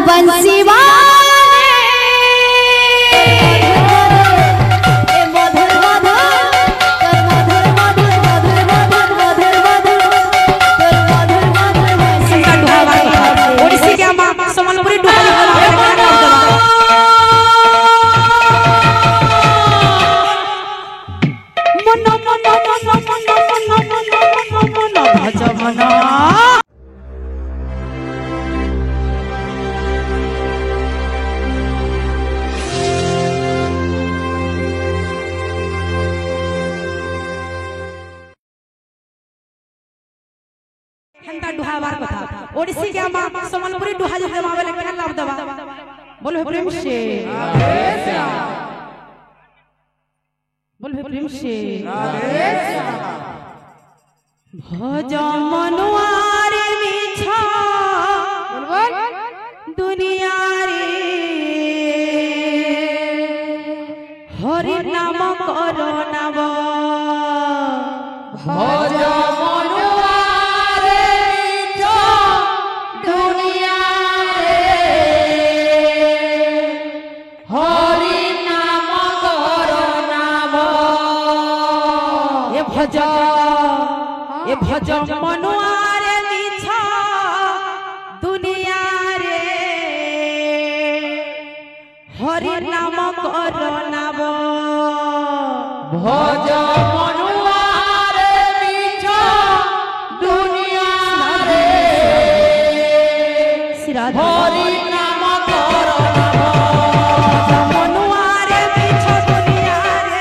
बंसी वाले मधुर मधुर मधुर मधुर मधुर मधुर मधुर मधुर मधुर मधुर ओडिसी के मां समलपुरी ढोली मन मन मन भज मना हंता दुहावार कथा ओडिसी के मां समलपुरी दुहा जो मावे लेके लाभ दवा बोलो प्रेम से बोलो प्रेम से भज मनुआरे मिछा दुनिया रे हरि नाम करो नाम भज भज मनुआरे मिछा दुनिया रे हरि नाम कर नाम भज मनुआरे मिछा दुनिया रे हरि नाम कर नाम मनुआरे मिछा दुनिया रे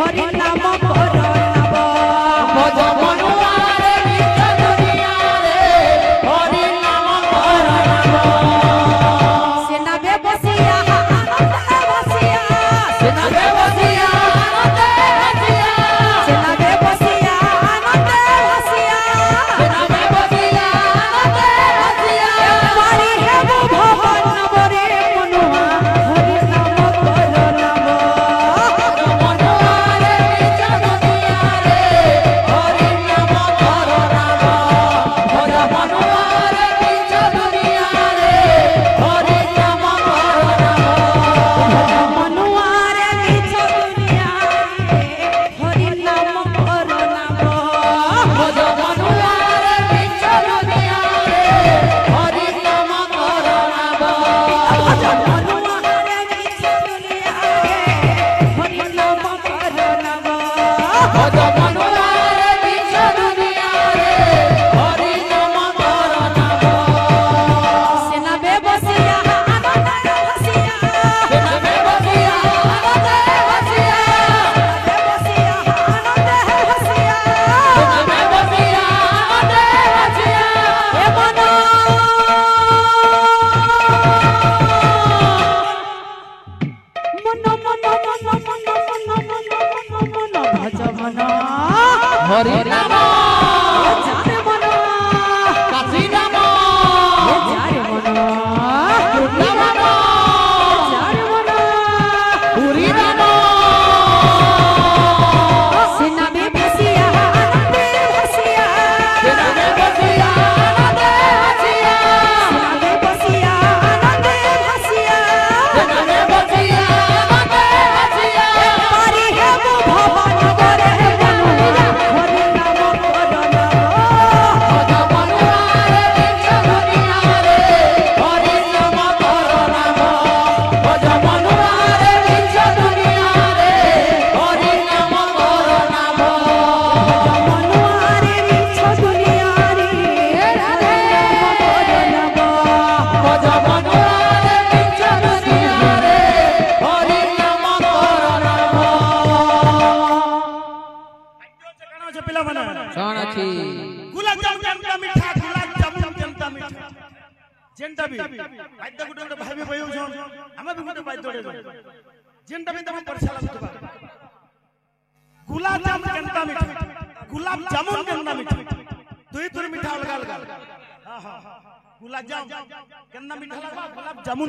हरि नाम कर नाम भज हरि नाम जाने मनो काशी नाम जाने मनो नाम जाने मनो पूरी नाम सेना में बसिया आनंदे हसिया सेना में बसिया आनंदे हसिया सेना में बसिया आनंदे हसिया सेना में बसिया आनंदे हसिया पारी है वो भवन करे है जेंटा भी बाद्य गुटे गुटे भाई भाई होछन हमें भी गुटे बाद्य जोड़े जेंटा भी तमे परछा लागतबा गुलाब जामुन केनता मीठा गुलाब जामुन केनता मीठा दुई तुर मीठा अलग अलग हां हां गुलाब जामुन केनता मीठा लागबा गुलाब जामुन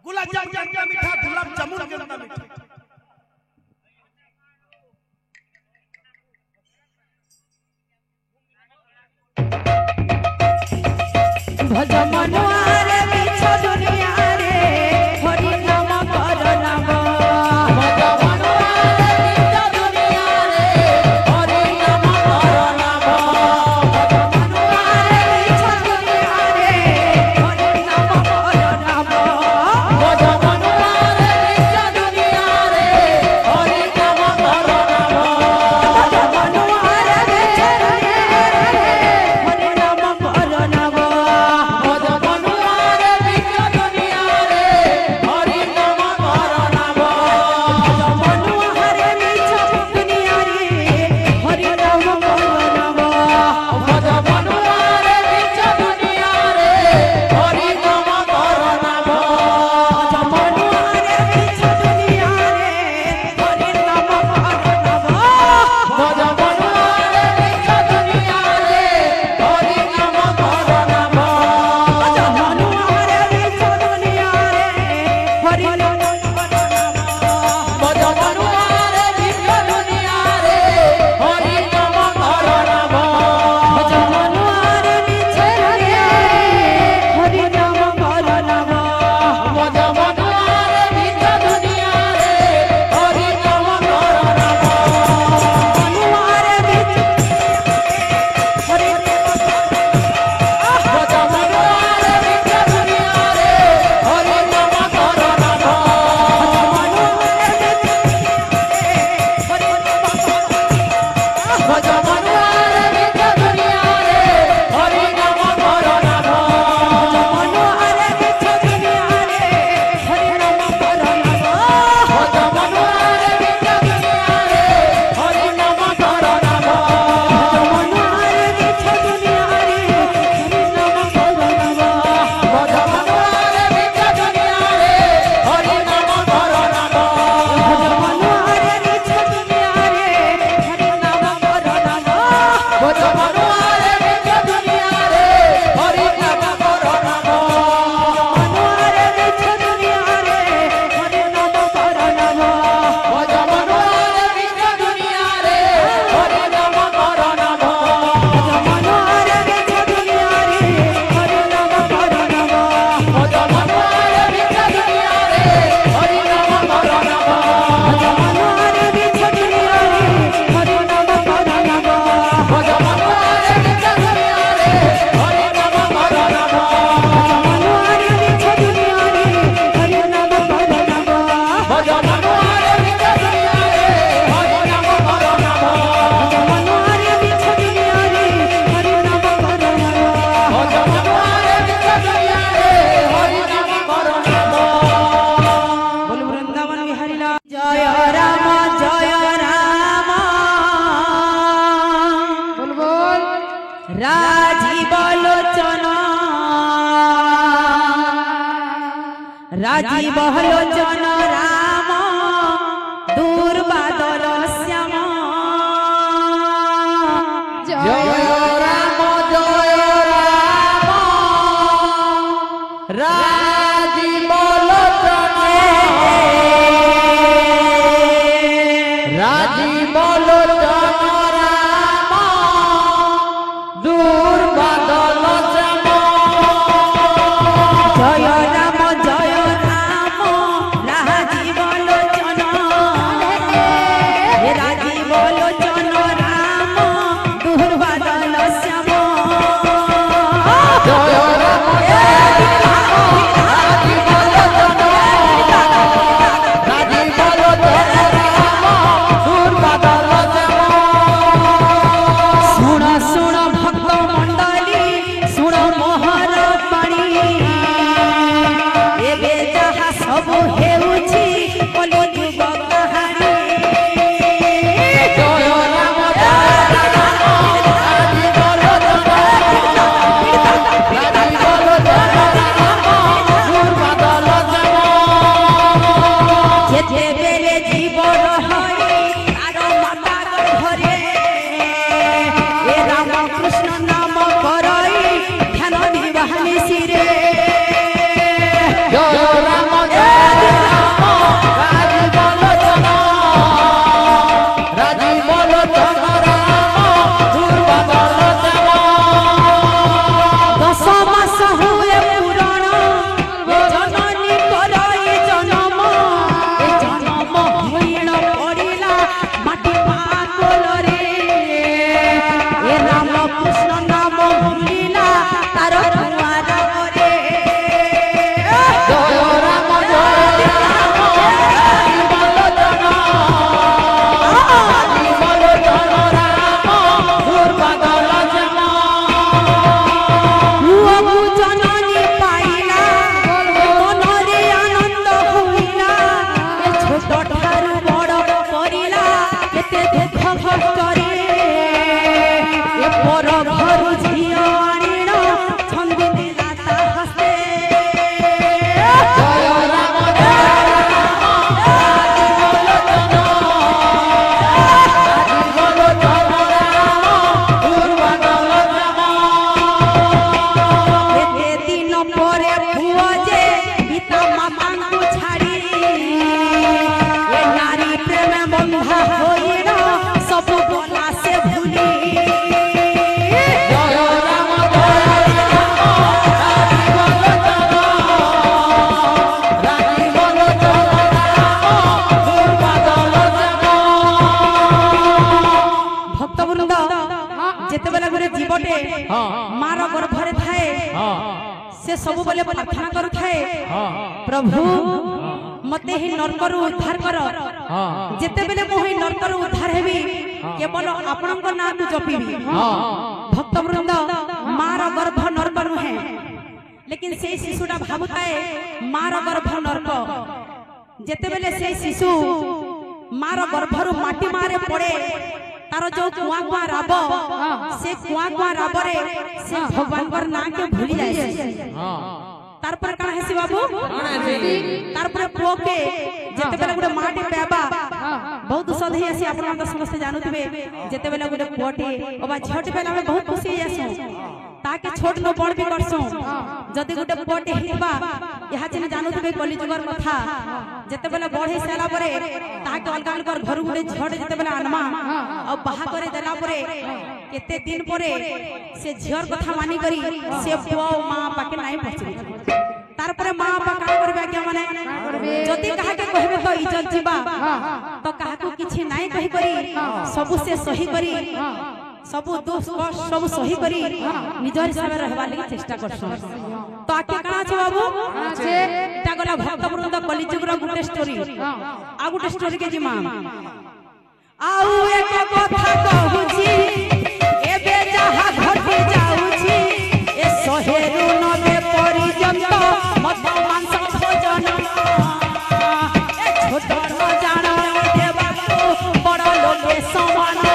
गुलाब जामुन के अंदर मीठा, गुलाब जामुन के अंदर मीठा। भज मनुआ रे बिछ दुनिया रे हरि नाम कर नाम भज मनुआ रे बिछ दुनिया रे हरि नाम कर नाम भज मनुआ रे बिछ दुनिया रे हरि नाम कर नाम भज मनुआ रे बिछ दुनिया रे हरि नाम कर नाम भज मनुआ रे बिछ दुनिया रे हरि नाम कर नाम राजीव लोचन राम दूर बादल श्याम जय राम राजीव लोचन राम दूर बादल श्याम जय राम राजीव लोचन राम दूर बादल श्याम जय राम सब बोले प्रार्थना करथाए प्रभु मते ही नरकर उद्धार कर जेते बेले मो ही नरकर उद्धार हेबी केवल आपनक नाम जपिबी भक्त वृंद मार गर्भ नरक नुहे लेकिन से शिशुटा भाबुताए मार गर्भ नरक जेते बेले से शिशु मार गर्भरु माटी मारे पड़े तार जो कुआ कुआ राब से कुआ कुआ राबरे से भगवान कर ना के भूली जाए तार पर काना हेसी बाबू तार पर पुओ के जेते बेले गुडे माटी पेबा बहुत सधई आसी आपन त समस्त जानुतबे जेते बेले गुडे पुओटी ओबा झट बेले हम बहुत खुशी आसु ताके छोट न बड़ भी करसो जदी गुडे पुओटी हिबा यहा चिन जानुतबे कली जुगर कथा जेते बेले बढे साला परे ताके अलगा अलगा घर गुडे झट जेते बेले आनमा और बाहा करे देला परे केते दिन परे से झियर कथा मानी करी से पुओ मां पाके नाही पछी तार परे मां बा का करबे के माने जदी कहा के कहबे तो इज्जत जीवा तो कहा को किछि नाही कहि करी सब से सही करी सब दोष सब सही करी निजर हिसाब रहबा लागि चेष्टा करसो तो आके काना छ बाबू ता गला भक्त वृंद कलिजुगर गुटे स्टोरी आ गुटे स्टोरी के जिमा आउ एक कथा कहूची एबे जहा घटी जाउची ए सहेरु नबे परिजंत मत मांस भोजन ए छोट न जानो देवा बड़ लोके समान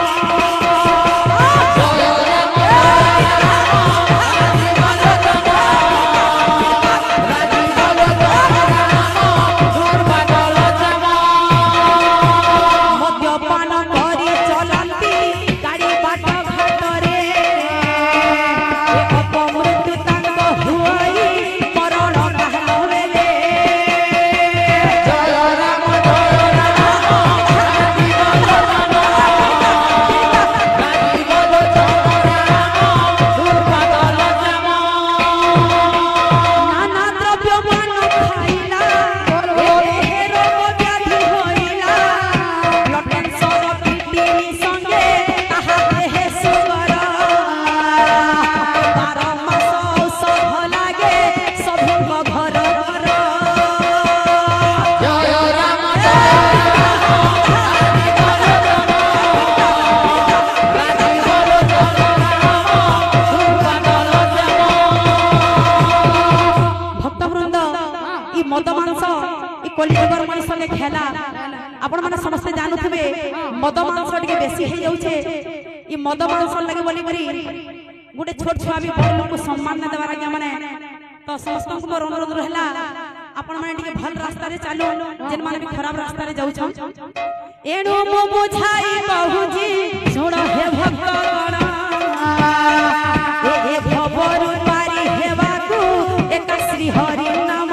आपण माने समस्त जानुथिबे मद मांस टिके बेसी हे जाउछे ई मद मांस लगे बोली करी गुटे छोट छुआ भी बड़ लोग को सम्मान न देवार के माने तो समस्त को मोर अनुरोध रहला आपण माने टिके भल रास्ता रे चालू जेन माने भी खराब रास्ता रे जाउछन एनो मो बुझाई कहूजी सुन हे भक्तगण ए भवर पारी हेबाकू एक श्री हरि नाम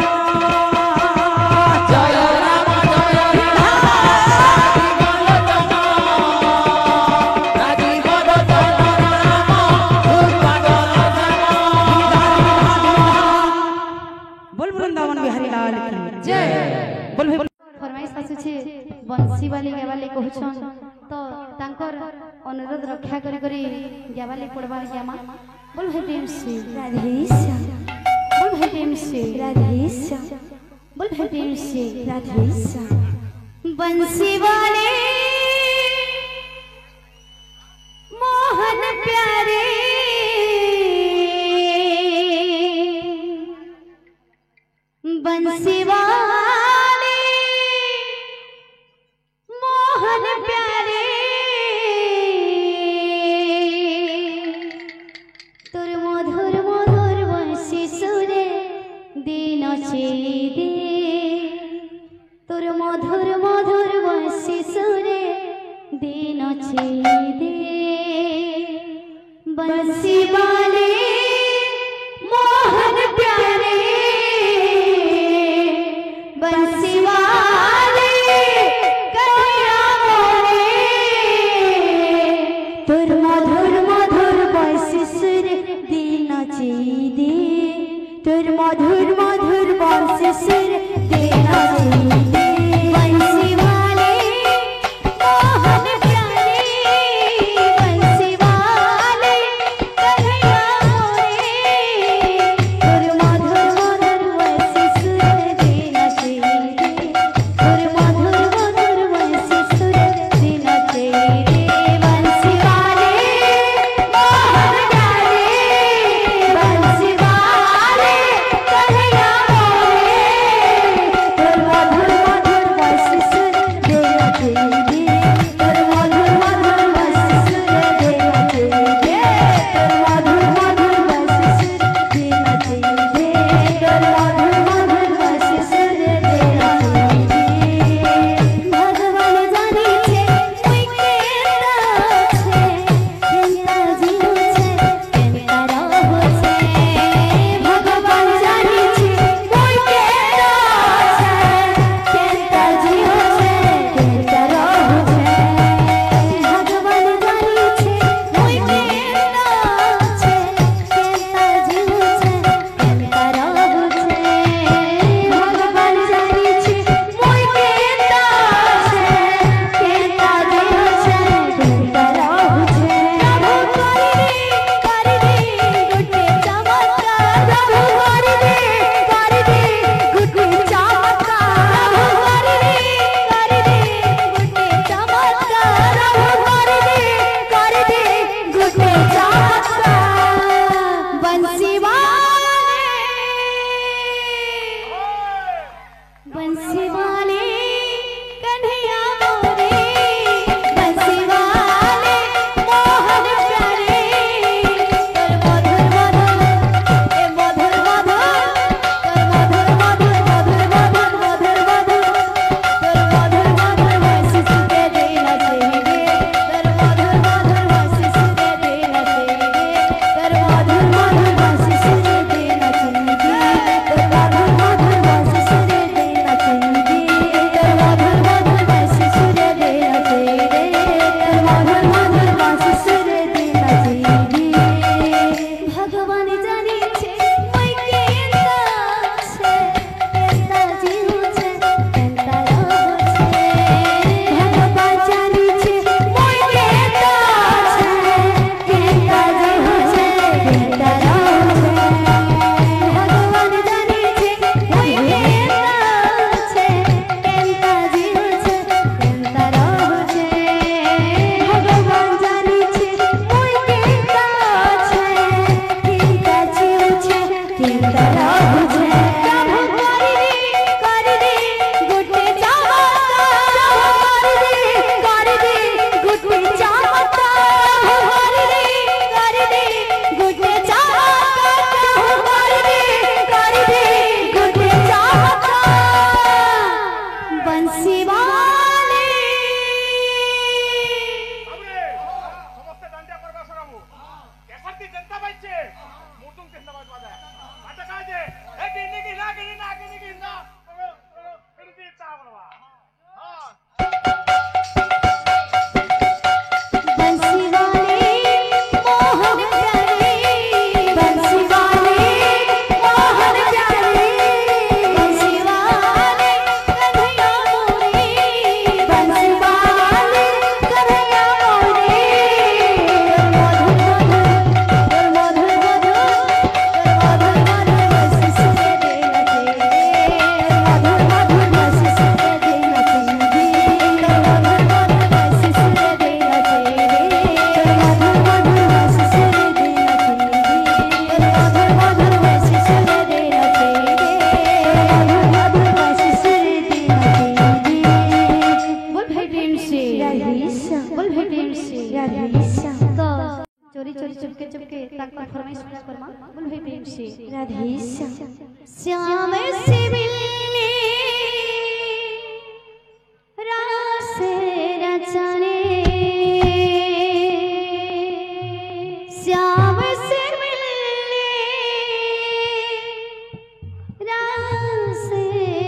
बंसी वाली गेवाली कहछन तो तांकर अनुरोध रक्षा करी करी गेवाली पड़बार गेमा बोल हे प्रेम से राधे श्याम बोल हे प्रेम से राधे श्याम बोल हे प्रेम से राधे श्याम बंसी वाले मोहन प्यारे बंसी वाले मोहन प्यारे तोर मधुर मधुर बंसी सुरे दिन दे तोर मधुर मधुर बंसी सुरे दिन दे बंसी वाले मोहन प्यारे बंसी वाले कन्हैया मोरे तोर मधुर मधुर बंसी सुर दिन दे तोर मधुर मधुर बंसी सुर दिन दे बंसी वाले मोहन प्यारे बंसी वाले कन्हैया मोरे तोर मधुर बंसी वाले कन्हैया मोरे बंसी वाले मोहन प्यारे कर मधुर मधुर ए मधुर मधुर कर मधुर मधुर मधुर मधुर मधुर मधुर कर मधुर मधुर हंसी सुते देना चाहिए कर मधुर मधुर हंसी सुते देना चाहिए कर मधुर मधुर हंसी सुते देना चाहिए कर मधुर मधुर हंसी सुते देना चाहिए कर मधुर मधुर हंसी सुते देना चाहिए कर मधुर मधुर हंसी सुते देना चाहिए भगवान जाने छे मैं केता छे केता जीव छे केता रोग छे भगवान जाने छे मैं केता छे केता जीव छे केता रोग छे भगवान जाने छे मैं केता छे केता जीव छे केता रोग छे भगवान जाने छे मैं केता छे केता जीव छे केता रोग छे प्रभु कर दे गुटे चमत्कार कर दे गुटे चमत्कार कर दे गुटे चमत्कार कर दे गुटे चमत्कार बंसी वाले বাবুরে সমস্ত ডান্ডিয়া করবা সরাবো কেসারটি জনতা বাইছে মুতুম কেসা বাজবা আটা কাজে এ কিনি কি না কিনি না কিনি কি না কিনি চা বলবা হ্যাঁ बंसी वाले मोहन प्यारे बंसी वाले मोहन प्यारे बंसी वाले कन्हैया मोरे बंसी वाले कन्हैया मोरे मधुर मधुर मधुर मधुर मधुर हंसी सुते देना चाहिए मधुर मधुर हंसी सुते देना चाहिए मधुर मधुर हंसी सुते देना चाहिए मधुर मधुर हंसी सुते देना चाहिए मधुर मधुर हंसी सुते देना चाहिए मधुर मधुर हंसी सुते देना चाहिए बोल भाई प्रेम से बोल भाई प्रेम से तो चोरी चोरी चुपके चुपके तक फरमाइश करमा बोल भाई प्रेम से श्याम से मिलने रास रचने श्याम से मिलने रास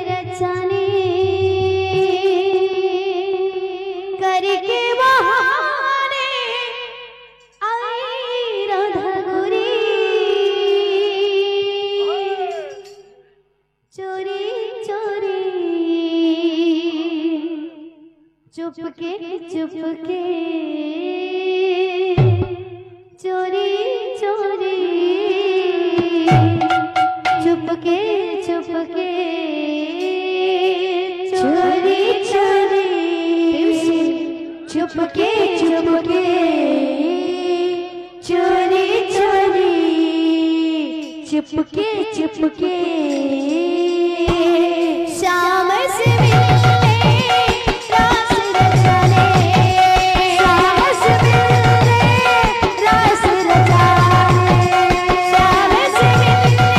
रचने करके बहाने आई राधागुरी चोरी चोरी चुपके चुपके चोरी चोरी चुपके चुपके चोरी चोरी चुपके चुपके चोरी चोरी चुपके चुपके श्याम से मिलने रास रचने श्याम से मिलने रास रचने श्याम से मिलने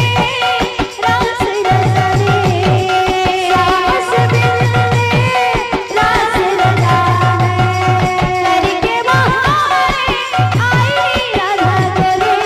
रास रचने श्याम से मिलने रास रचने करके बहाने आई राधा गले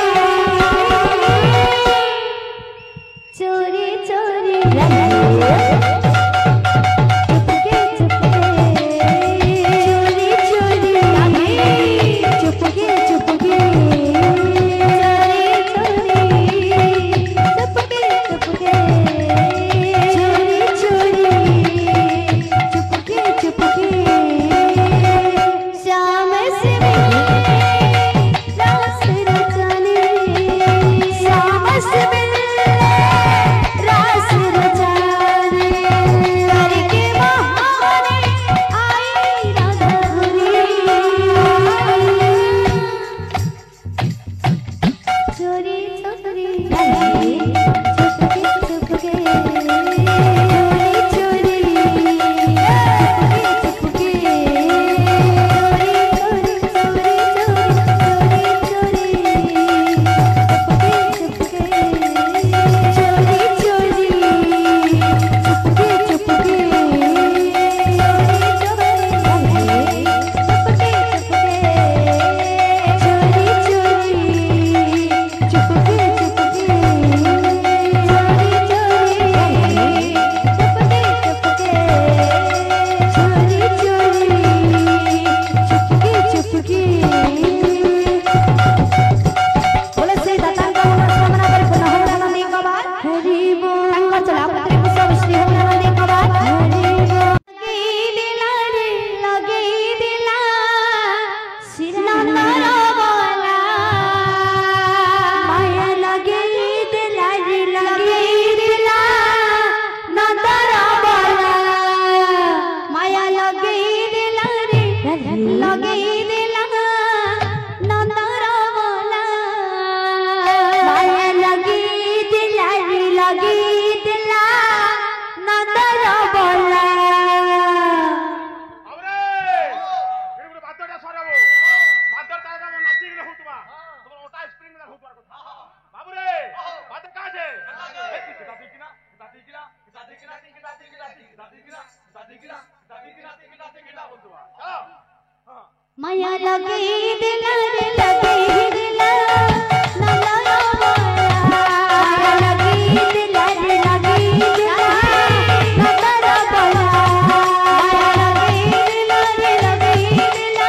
माया लगे दिला रे लगे दिला ना ना माया लगे दिला रे लगे दिला ना ना बोला माया लगे दिला रे लगे दिला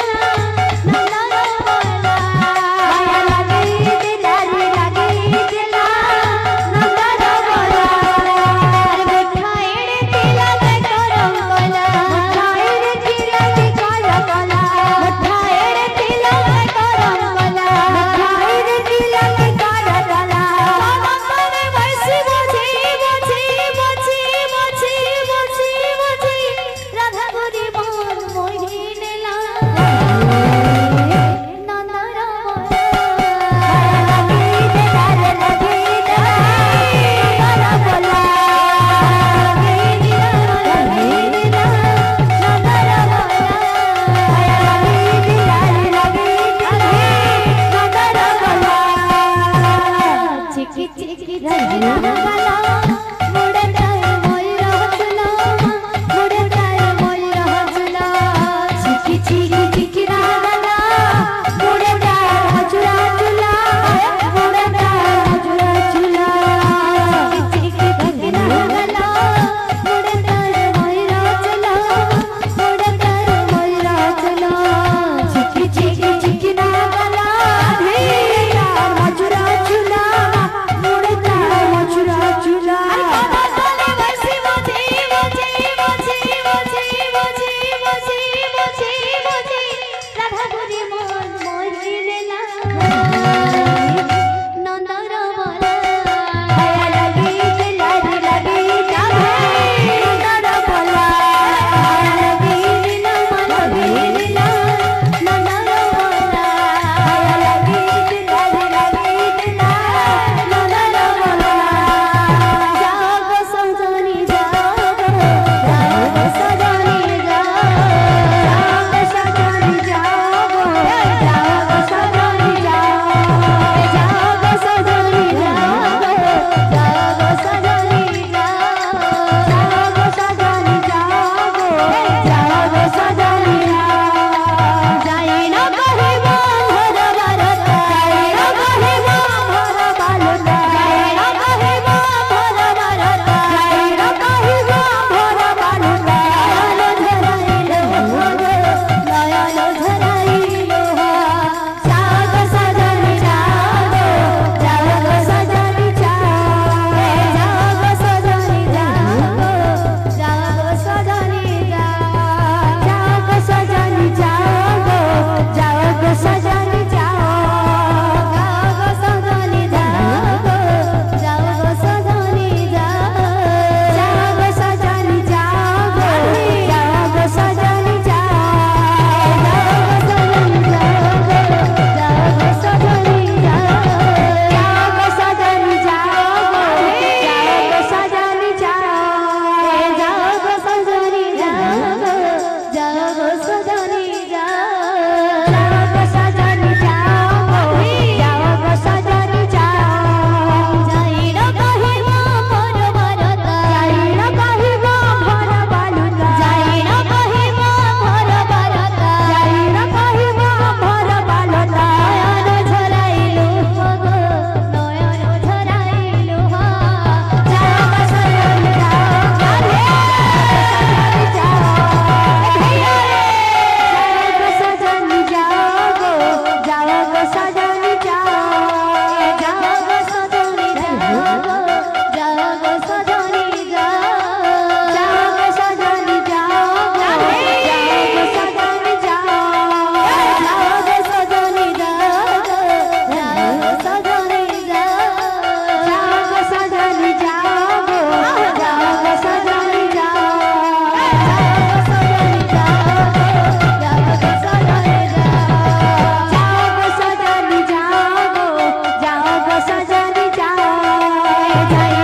ना ना बोला माया लगे दिला रे लगे दिला ना ना बोला अरे मिठाई दिला में करम बोला मिठाई दिला में करम बोला जाए